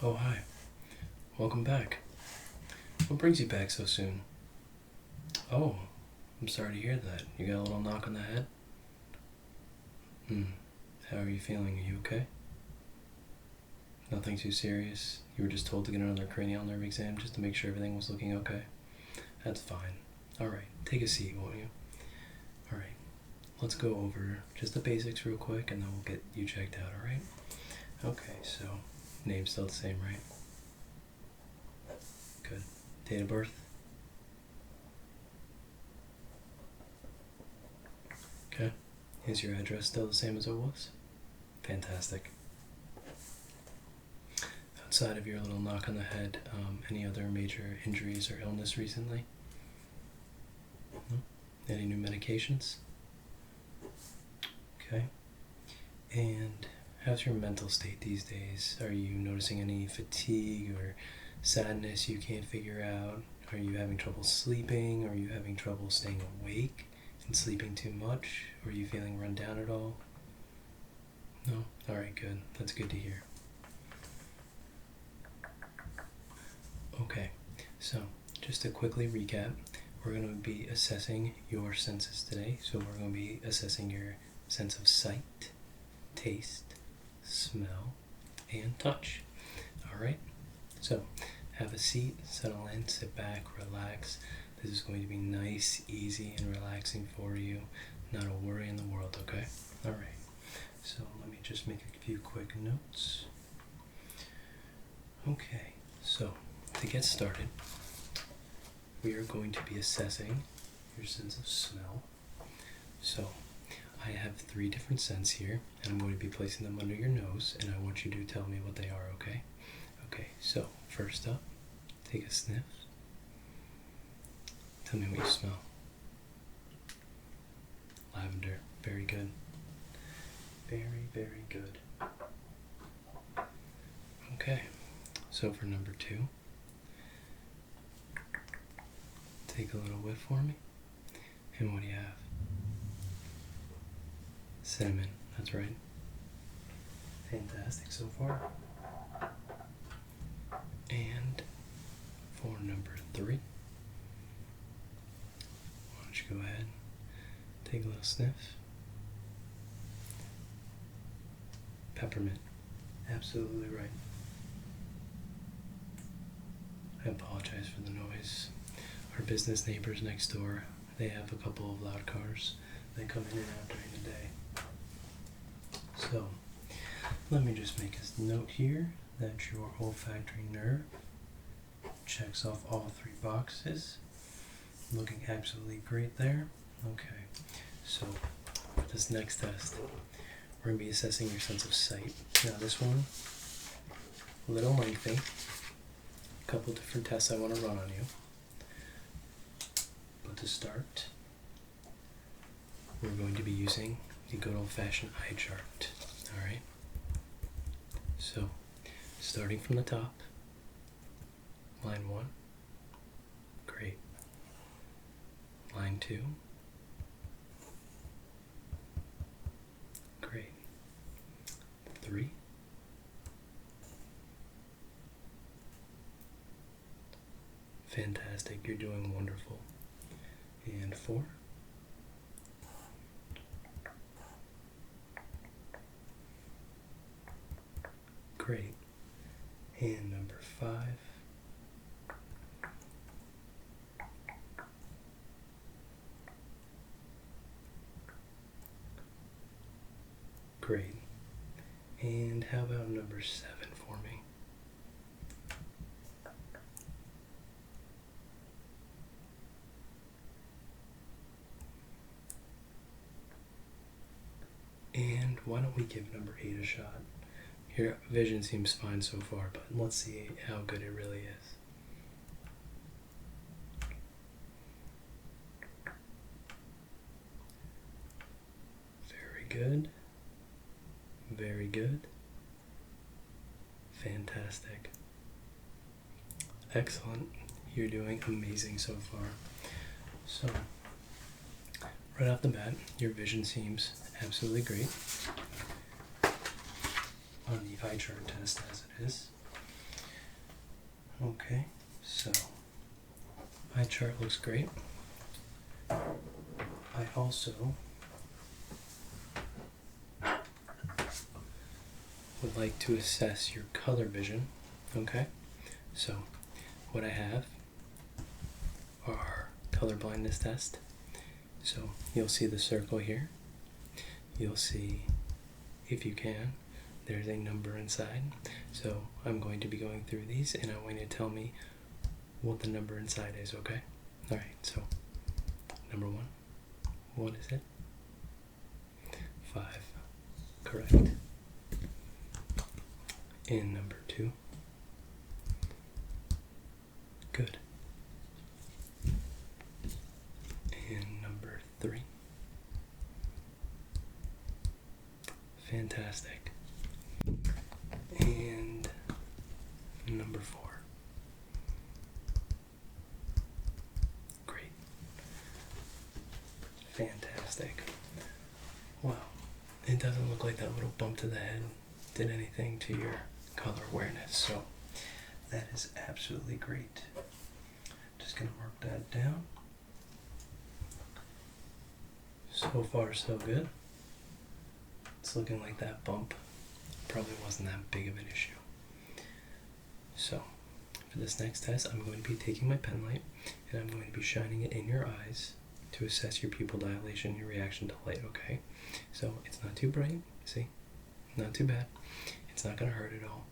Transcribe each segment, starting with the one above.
Oh, hi. Welcome back. What brings you back so soon? Oh, I'm sorry to hear that. You got a little knock on the head? How are you feeling? Are you okay? Nothing too serious? You were just told to get another cranial nerve exam just to make sure everything was looking okay? That's fine. Alright, take a seat, won't you? Alright, let's go over just the basics real quick and then we'll get you checked out, alright? Okay, so, name's still the same, right? Good. Date of birth? Okay. Is your address still the same as it was? Fantastic. Outside of your little knock on the head, any other major injuries or illness recently? No? Any new medications? Okay. And how's your mental state these days? Are you noticing any fatigue or sadness you can't figure out? Are you having trouble sleeping? Are you having trouble staying awake and sleeping too much? Are you feeling run down at all? No? Alright, good. That's good to hear. Okay, so just to quickly recap, we're going to be assessing your senses today. So we're going to be assessing your sense of sight, taste, smell, and touch. Alright, so have a seat, settle in, sit back, relax. This is going to be nice, easy, and relaxing for you. Not a worry in the world, okay? Alright, so let me just make a few quick notes. Okay, so to get started, we are going to be assessing your sense of smell. So I have 3 different scents here, and I'm going to be placing them under your nose, and I want you to tell me what they are, okay? Okay, so first up, take a sniff. Tell me what you smell. Lavender. Very good. Very, very good. Okay, so for number 2, take a little whiff for me. And what do you have? Cinnamon. That's right. Fantastic so far. And for number 3, why don't you go ahead, take a little sniff. Peppermint. Absolutely right. I apologize for the noise. Our business neighbors next door, they have a couple of loud cars. They come in and out during the day. So, let me just make a note here that your olfactory nerve checks off all 3 boxes. Looking absolutely great there. Okay, so for this next test, we're going to be assessing your sense of sight. Now this one, a little lengthy. A couple different tests I want to run on you. But to start, we're going to be using the good old-fashioned eye chart. Alright? So, starting from the top, line 1, great. Line 2, great. 3, fantastic, you're doing wonderful. And 4, great. And number 5, great. And how about number 7 for me? And why don't we give number 8 a shot? Your vision seems fine so far, but let's see how good it really is. Very good. Very good. Fantastic. Excellent. You're doing amazing so far. So, right off the bat, your vision seems absolutely great on the eye chart test as it is. Okay, so eye chart looks great. I also would like to assess your color vision. Okay, so what I have are color blindness test. So you'll see the circle here. You'll see, if you can, there's a number inside. So I'm going to be going through these and I want you to tell me what the number inside is, okay? Alright, so number 1, what is it? 5, correct. And number 2, good. And number 3, fantastic. And number 4, great. Fantastic. Wow, it doesn't look like that little bump to the head did anything to your color awareness, so that is absolutely great. Just gonna mark that down. So far so good. It's looking like that bump probably wasn't that big of an issue. So for this next test, I'm going to be taking my pen light and I'm going to be shining it in your eyes to assess your pupil dilation, your reaction to light, okay? So it's not too bright, see? Not too bad. It's not gonna hurt at all.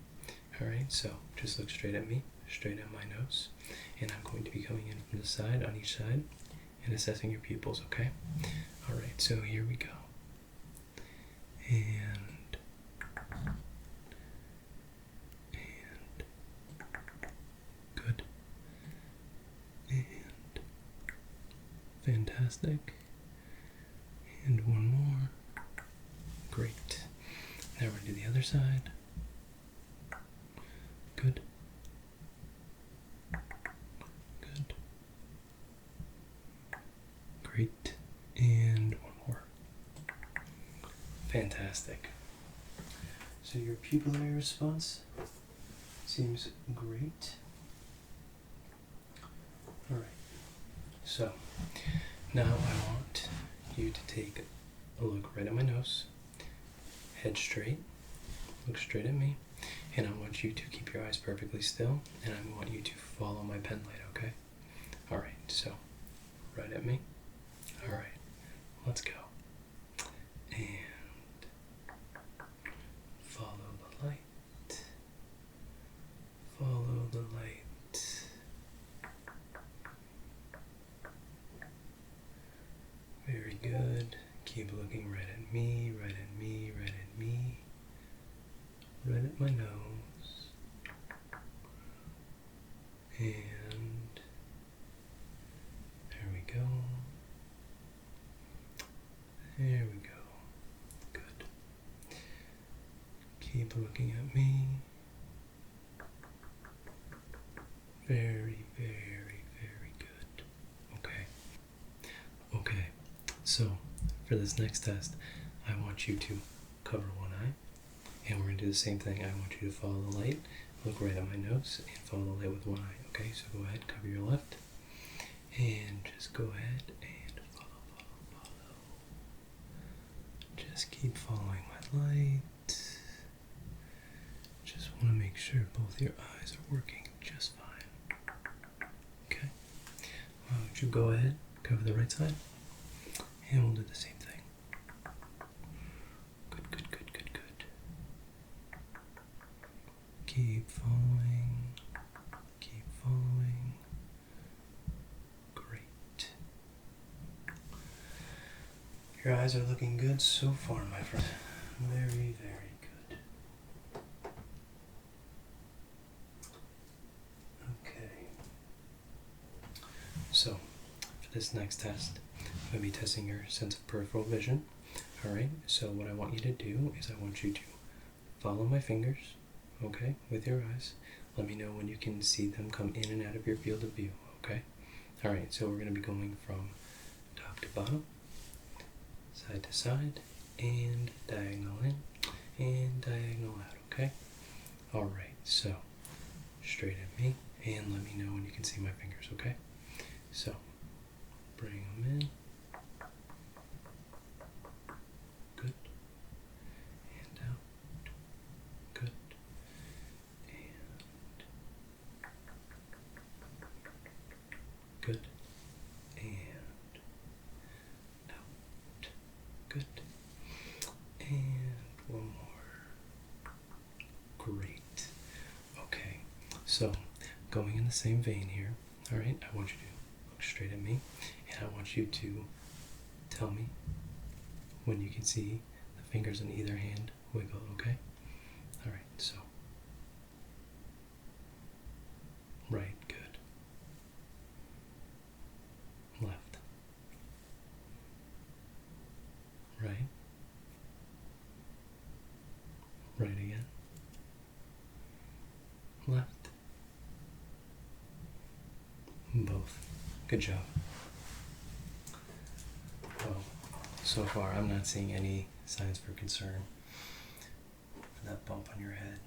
Alright, so just look straight at me, straight at my nose, and I'm going to be coming in from the side, on each side, and assessing your pupils, okay? Alright, so here we go. And good. And fantastic. And one more. Great. Now we're going to do the other side. Good. Good. Great. And one more. Fantastic. So your pupillary response seems great. Alright. So now I want you to take a look right at my nose. Head straight, look straight at me, and I want you to keep your eyes perfectly still, and I want you to follow my pen light, okay? Alright, so, right at me. Alright, let's go. And follow the light. Follow the light. Very good. Keep looking right at me, right at me, right at me, right at my nose, and there we go, there we go, good. Keep looking at me, very, very, very good, okay, so for this next test, I want you to cover one eye, and we're going to do the same thing. I want you to follow the light, look right at my nose, and follow the light with one eye, okay? So go ahead, cover your left, and just go ahead and follow. Just keep following my light. Just want to make sure both your eyes are working just fine. Okay? Why don't you go ahead, cover the right side, and we'll do the same thing. Good, good, good, good, good. Keep following. Keep following. Great. Your eyes are looking good so far, my friend. Very, very good. Okay. So, for this next test, I'm going to be testing your sense of peripheral vision. Alright, so what I want you to do is I want you to follow my fingers, okay, with your eyes. Let me know when you can see them come in and out of your field of view, okay? Alright, so we're going to be going from top to bottom, side to side, and diagonal in, and diagonal out, okay? Alright, so straight at me, and let me know when you can see my fingers, okay? So, bring them in. Good. And out. Good. And good. And out. Good. And one more. Great. Okay. So, going in the same vein here. All right. I want you to look straight at me, and I want you to tell me when you can see the fingers in either hand wiggle, okay? All right, so right, good. Left. Right. Right again. Left. Both. Good job. Well, so far I'm not seeing any signs for concern for that bump on your head.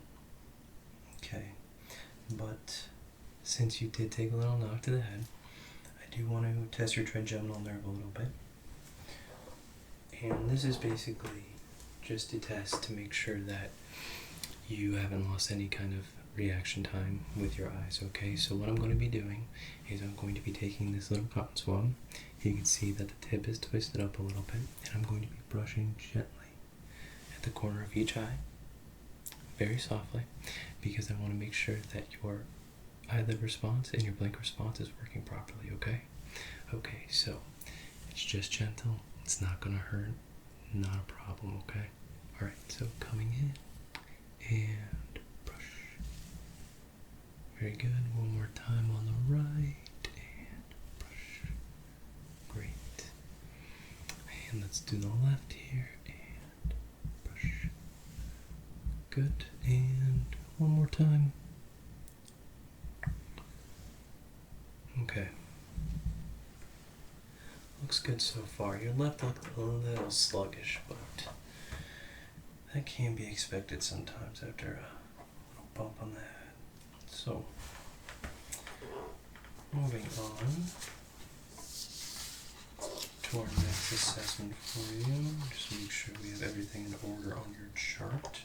Okay, but since you did take a little knock to the head, I do want to test your trigeminal nerve a little bit. And this is basically just a test to make sure that you haven't lost any kind of reaction time with your eyes, okay? So what I'm going to be doing is I'm going to be taking this little cotton swab. You can see that the tip is twisted up a little bit, and I'm going to be brushing gently at the corner of each eye, very softly, because I want to make sure that your eyelid response and your blink response is working properly, okay? Okay, so it's just gentle. It's not going to hurt. Not a problem, okay? All right, so coming in and brush. Very good. One more time on the right and brush. Great. And let's do the left here and brush. Good. And one more time. Okay. Looks good so far. Your left looked a little sluggish, but that can be expected sometimes after a bump on the head. So, moving on to our next assessment for you. Just make sure we have everything in order on your chart.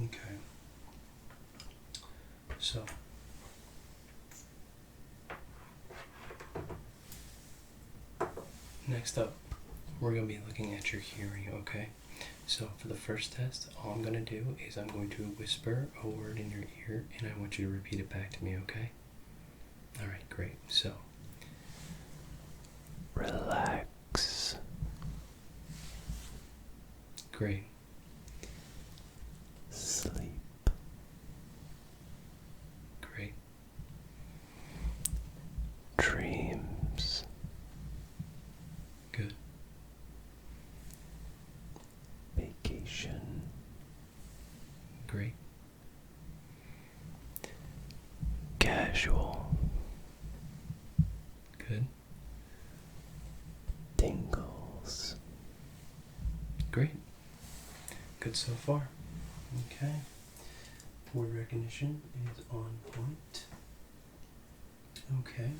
Okay. So, next up, we're going to be looking at your hearing, okay? So for the first test, all I'm going to do is I'm going to whisper a word in your ear, and I want you to repeat it back to me, okay? Alright, great. So, relax. Great. Sleep. Great. Dreams. Good. Vacation. Great. Casual. Good. Tingles. Great. Good so far. Okay. Word recognition is on point. Okay.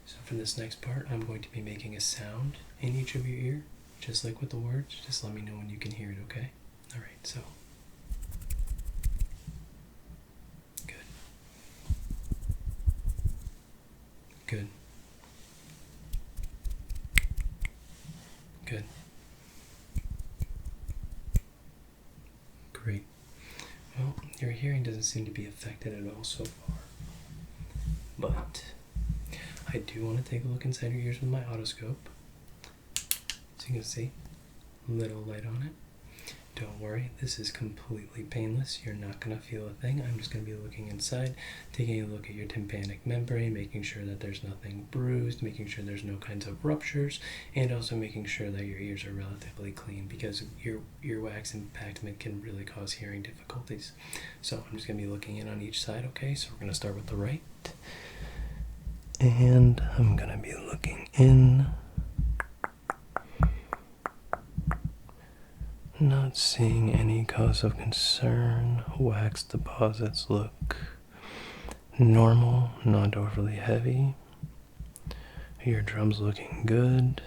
So for this next part, I'm going to be making a sound in each of your ear, just like with the words. Just let me know when you can hear it, okay? All right, so. Good. Good. Good. Great. Well, your hearing doesn't seem to be affected at all so far. But I do want to take a look inside your ears with my otoscope. So you can see a little light on it. Don't worry, this is completely painless. You're not going to feel a thing. I'm just going to be looking inside, taking a look at your tympanic membrane, making sure that there's nothing bruised, making sure there's no kinds of ruptures, and also making sure that your ears are relatively clean, because your earwax impactment can really cause hearing difficulties. So I'm just going to be looking in on each side, okay? So we're going to start with the right. And I'm going to be looking in. Not seeing any cause of concern. Wax deposits look normal, not overly heavy. Your drum's looking good.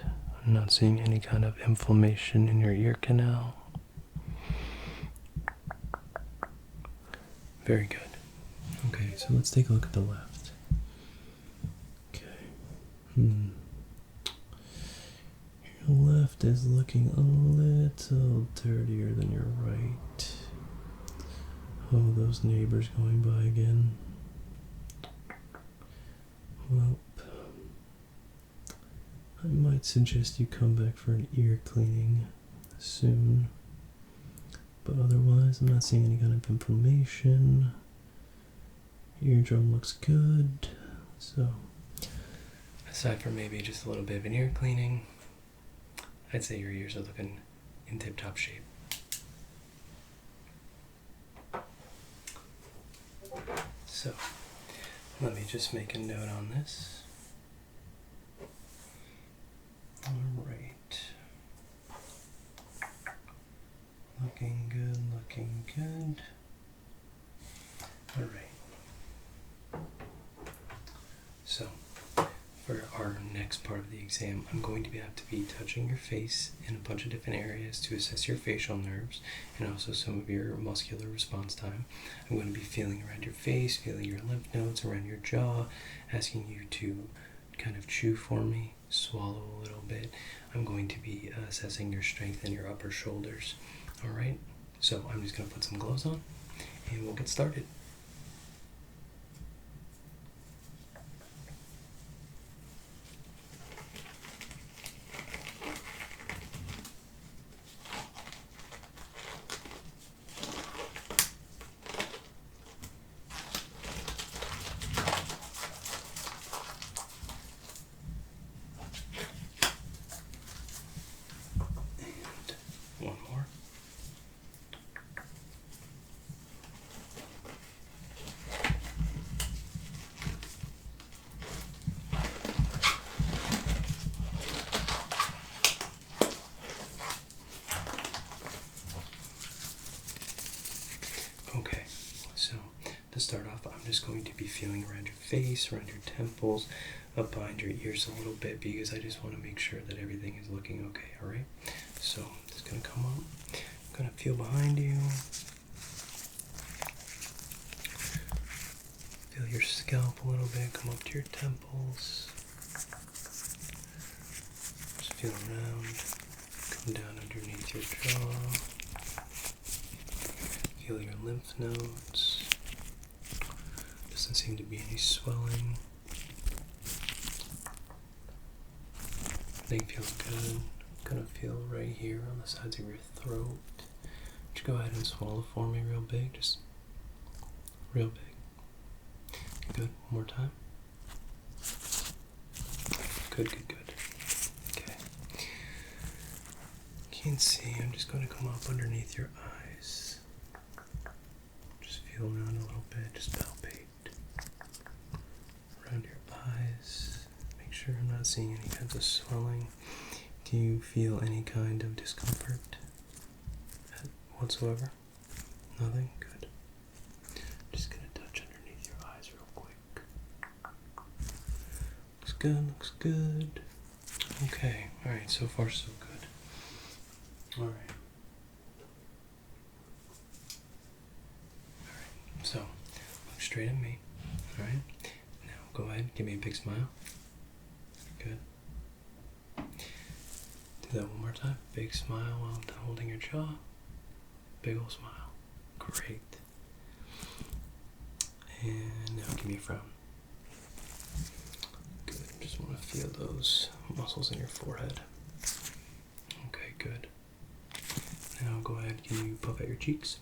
I'm not seeing any kind of inflammation in your ear canal. Very good. Okay, so let's take a look at the left. Okay. Your left is looking a little dirtier than your right. Oh, those neighbors going by again. Well, I might suggest you come back for an ear cleaning soon. But otherwise, I'm not seeing any kind of inflammation. Eardrum looks good. So, aside from maybe just a little bit of an ear cleaning, I'd say your ears are looking in tip-top shape. So, let me just make a note on this. Alright. Looking good, looking good. Alright. So, for our next part of the exam, I'm going to have to be touching your face in a bunch of different areas to assess your facial nerves and also some of your muscular response time. I'm going to be feeling around your face, feeling your lymph nodes around your jaw, asking you to kind of chew for me, swallow a little bit. I'm going to be assessing your strength in your upper shoulders. Alright, so I'm just going to put some gloves on and we'll get started. One more. Okay, so to start off, I'm just going to be feeling around your face, around your temples, up behind your ears a little bit because I just want to make sure that everything is looking okay, alright? So I'm just going to come up, I'm going to feel behind you, feel your scalp a little bit, come up to your temples, just feel around, come down underneath your jaw, feel your lymph nodes, doesn't seem to be any swelling, everything feels good. Gonna feel right here on the sides of your throat. Just go ahead and swallow for me real big, just real big. Good, one more time. Good, good, good. Okay. Can't see, I'm just gonna come up underneath your eyes. Just feel around a little bit, just palpate. Around your eyes. Make sure I'm not seeing any kinds of swelling. Do you feel any kind of discomfort whatsoever? Nothing? Good. Just gonna touch underneath your eyes real quick. Looks good, looks good. Okay, alright, so far so good. Alright. Alright, so look straight at me. Alright? Now go ahead, give me a big smile. Good. Do that one more time. Big smile while I'm holding your jaw. Big ol' smile. Great. And now give me a frown. Good. Just want to feel those muscles in your forehead. Okay, good. Now go ahead. Can you puff out your cheeks?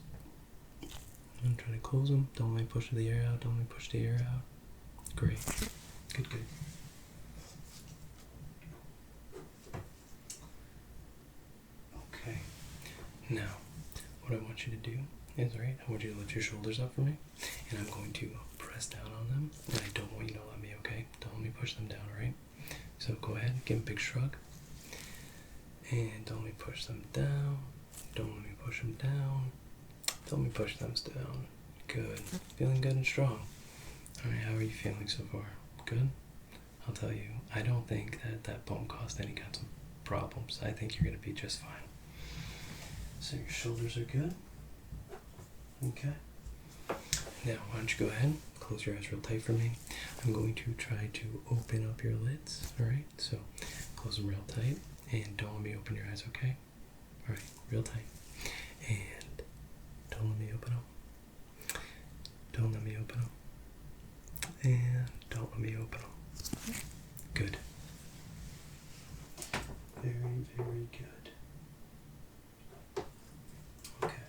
I'm trying to close them. Don't let me push the air out. Don't let me push the air out. Great. Good, good. Okay. Now, what I want you to do is, right, I want you to lift your shoulders up for me, and I'm going to press down on them, and I don't want you to let me, okay? Don't let me push them down, alright? So go ahead, give them a big shrug, and don't let me push them down, don't let me push them down, don't let me push them down. Good. Feeling good and strong. Alright, how are you feeling so far? Good? I'll tell you, I don't think that bump caused any kinds of problems. I think you're going to be just fine. So your shoulders are good? Okay. Now, why don't you go ahead, close your eyes real tight for me. I'm going to try to open up your lids, alright? So, close them real tight, and don't let me open your eyes, okay? Alright, real tight. And don't let me open them. Don't let me open them. And don't let me open them. Good. Very, very good. Okay.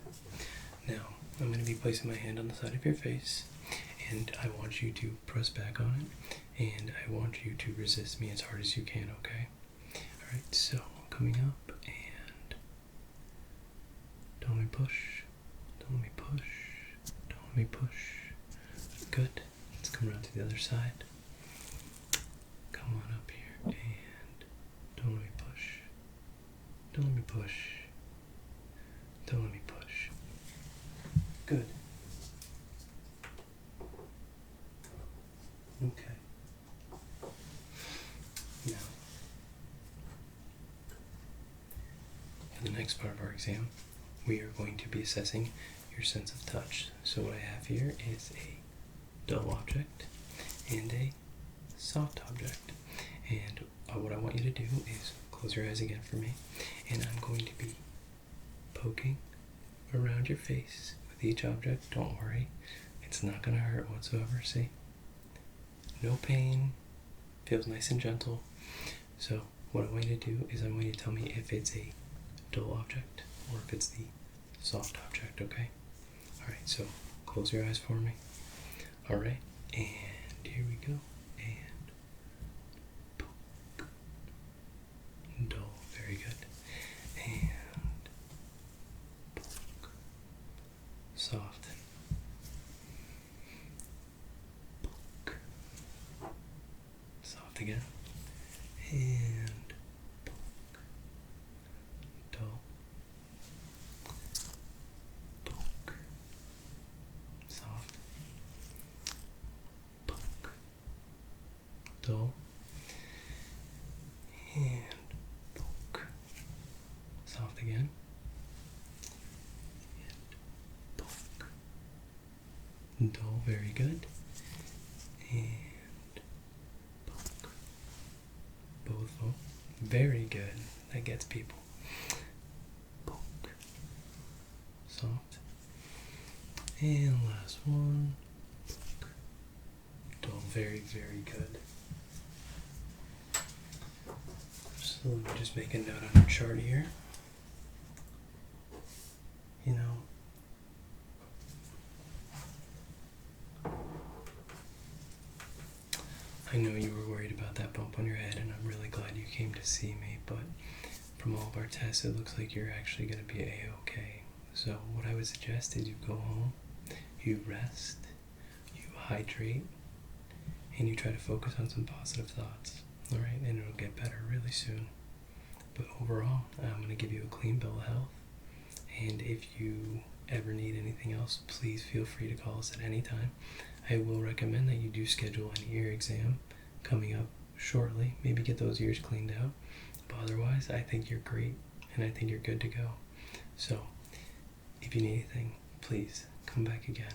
Now, I'm going to be placing my hand on the side of your face, and I want you to press back on it, and I want you to resist me as hard as you can, okay? Alright, so, coming up, and don't let me push, don't let me push, don't let me push. Good. Let's come around to the other side. Come on up here, and don't let me push. Don't let me push. Don't let me push. Good. Okay. Now, for the next part of our exam, we are going to be assessing your sense of touch. So what I have here is a dull object and a soft object. And what I want you to do is close your eyes again for me, and I'm going to be poking around your face with each object. Don't worry, it's not going to hurt whatsoever. See? No pain, feels nice and gentle. So what I want you to do is I want you to tell me if it's a dull object or if it's the soft object, okay? Alright, so close your eyes for me. Alright, and here we go. And poke. Dull, very good. And poke. Soft. Poke. Soft again. And poke. Dull. Poke. Soft. Poke. Dull. And poke. Soft again. And poke. Dull, very good. And poke. Both of them. Very good. That gets people. Poke. Soft. And last one. Poke. Dull, very, very good. So let me just make a note on your chart here. You know, I know you were worried about that bump on your head, and I'm really glad you came to see me, but from all of our tests, it looks like you're actually going to be A-okay. So what I would suggest is you go home, you rest, you hydrate, and you try to focus on some positive thoughts, alright? And it'll get better really soon. But overall, I'm going to give you a clean bill of health, and if you ever need anything else, please feel free to call us at any time. I will recommend that you do schedule an ear exam coming up shortly. Maybe get those ears cleaned out. But otherwise, I think you're great, and I think you're good to go. So, if you need anything, please come back again.